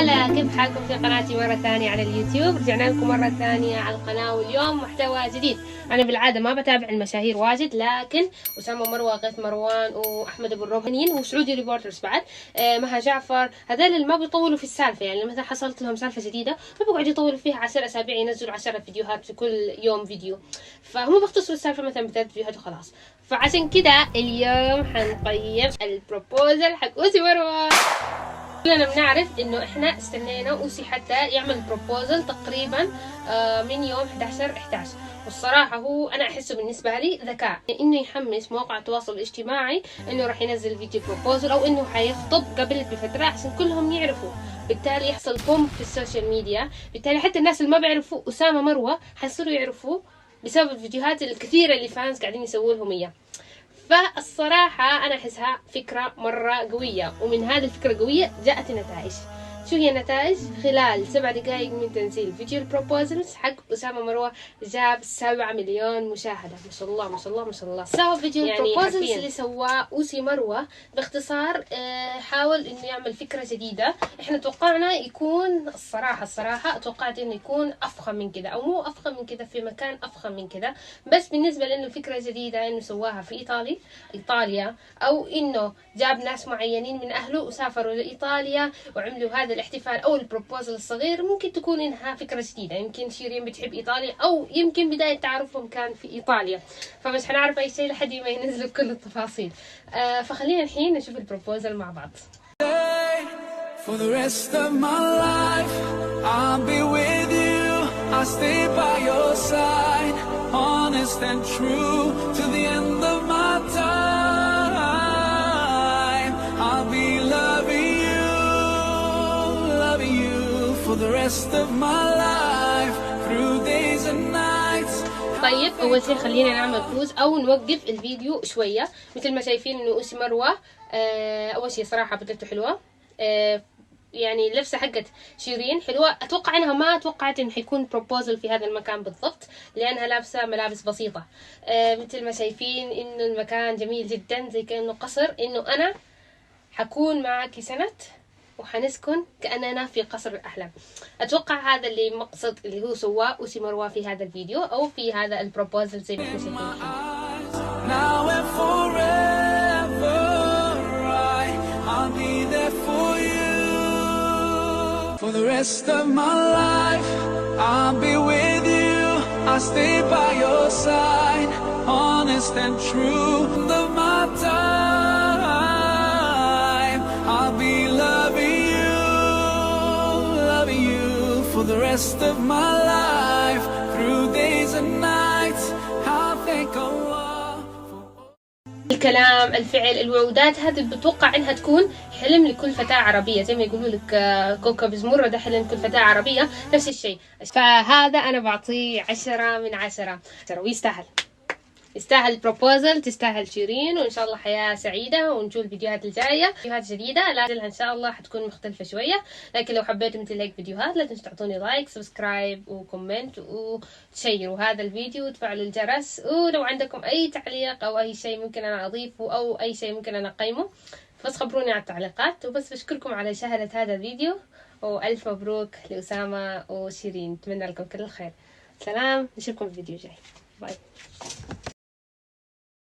هلا، كيف حالكم في قناتي مرة ثانية على اليوتيوب؟ رجعنا لكم مرة ثانية على القناة، واليوم محتوى جديد. أنا بالعادة ما بتابع المشاهير واجد، لكن أسامة مروة، غيث مروان، وأحمد أبو الروبانيين، وسعودي ريبورترز بعد، مها جعفر، هذول اللي ما بيطولوا في السالفة. يعني مثلا حصلت لهم سالفة جديدة ما بيقعدوا يطولوا فيها 10 أسابيع، ينزلوا 10 فيديوهات في كل يوم فيديو، فهم بيختصروا السالفة مثلا ب3 فيديوهات وخلاص. فعشان كده اليوم حنقيم البروبوزل حق أوسي مروة. كلنا بنعرف انه احنا استنينا اوسي حتى يعمل بروبوزل تقريبا من يوم 11/11، والصراحه هو انا احسه بالنسبه لي ذكاء انه يحمس مواقع التواصل الاجتماعي انه راح ينزل فيديو بروبوزل او انه حيخطب قبل بفتره عشان كلهم يعرفوا، بالتالي يحصل بوم في السوشيال ميديا، بالتالي حتى الناس اللي ما بيعرفوا اسامه مروه حيصيروا يعرفوه بسبب الفيديوهات الكثيره اللي فانز قاعدين يسووا لهم اياه. فالصراحة أنا أحسها فكرة مرة قوية، ومن هذه الفكرة القوية جاءت النتائج. شو هي النتائج؟ خلال 7 دقائق من تنزيل فيديو البروبوزلز حق أسامة مروة جاب 7 مليون مشاهدة. ما شاء الله ما شاء الله ما شاء الله. سوى فيديو يعني البروبوزلز اللي سواه أوسي مروة باختصار، حاول إنه يعمل فكرة جديدة. إحنا توقعنا يكون الصراحة توقعت إنه يكون أفخم من كذا، أو مو أفخم من كذا، في مكان أفخم من كذا، بس بالنسبة لأنه فكرة جديدة إنه سواها في إيطاليا، أو إنه جاب ناس معينين من أهله وسافروا لإيطاليا وعملوا هذا الاحتفال أو البروبوزل الصغير، ممكن تكون إنها فكرة جديدة. يمكن شيرين بتحب إيطاليا، أو يمكن بداية تعرفهم كان في إيطاليا، فمش حنعرف أي شيء لحد ما ينزلوا كل التفاصيل. فخلينا الحين نشوف البروبوزل مع بعض. For the rest of my life, I'll be with you. I'll stay by your side, honest and true, to the end of my time. I'll be loving you for the rest of my life, through days and nights. طيب أول شيء خلينا نعمل بوز أو نوقف الفيديو شوية. مثل ما شايفين إنه أوسي مروة أول شيء صراحة بدلته حلوة، يعني اللبسة حقت شيرين حلوة. أتوقع إنها ما توقعت إنه حيكون بروبوزل في هذا المكان بالضبط، لأنها لابسة ملابس بسيطة. مثل ما شايفين إنه المكان جميل جدا، زي كأنه قصر، إنه أنا حكون معك سنة وحنسكن كأننا في قصر الأحلام. أتوقع هذا اللي مقصد اللي هو سواه أوسي مروة في هذا الفيديو أو في هذا البروبوزل زي ما احنا شايفين. Now and forever, I'll be there for you. For the rest of my life, I'll be with you. I'll stay by your side, honest and true. Of my time, I'll be loving you for the rest of my life, through days and nights. I'll thank Allah. الكلام، الفعل، الوعودات، هذه بتوقع انها تكون حلم لكل فتاة عربية، زي ما يقولوا لك كوكب زمرة ده حلم كل فتاة عربية، نفس الشيء. فهذا انا بعطيه 10 من 10، ويستاهل، يستاهل البروبوزل، تستاهل شيرين، وان شاء الله حياة سعيدة. ونشوف الفيديوهات الجاية، فيديوهات جديدة لازم ان شاء الله حتكون مختلفة شوية. لكن لو حبيتوا مثل هيك فيديوهات لا تنسوا تعطوني لايك، سبسكرايب، وكومنت، وتشيروا هذا الفيديو، وتفعلوا الجرس. ولو عندكم اي تعليق او اي شيء ممكن انا اضيفه او اي شيء ممكن انا اقيمه، بس خبروني على التعليقات. وبس بشكركم على مشاهدة هذا الفيديو، والف مبروك لأسامة وشيرين، اتمنى لكم كل الخير. سلام، نشوفكم في الفيديو الجاي. باي.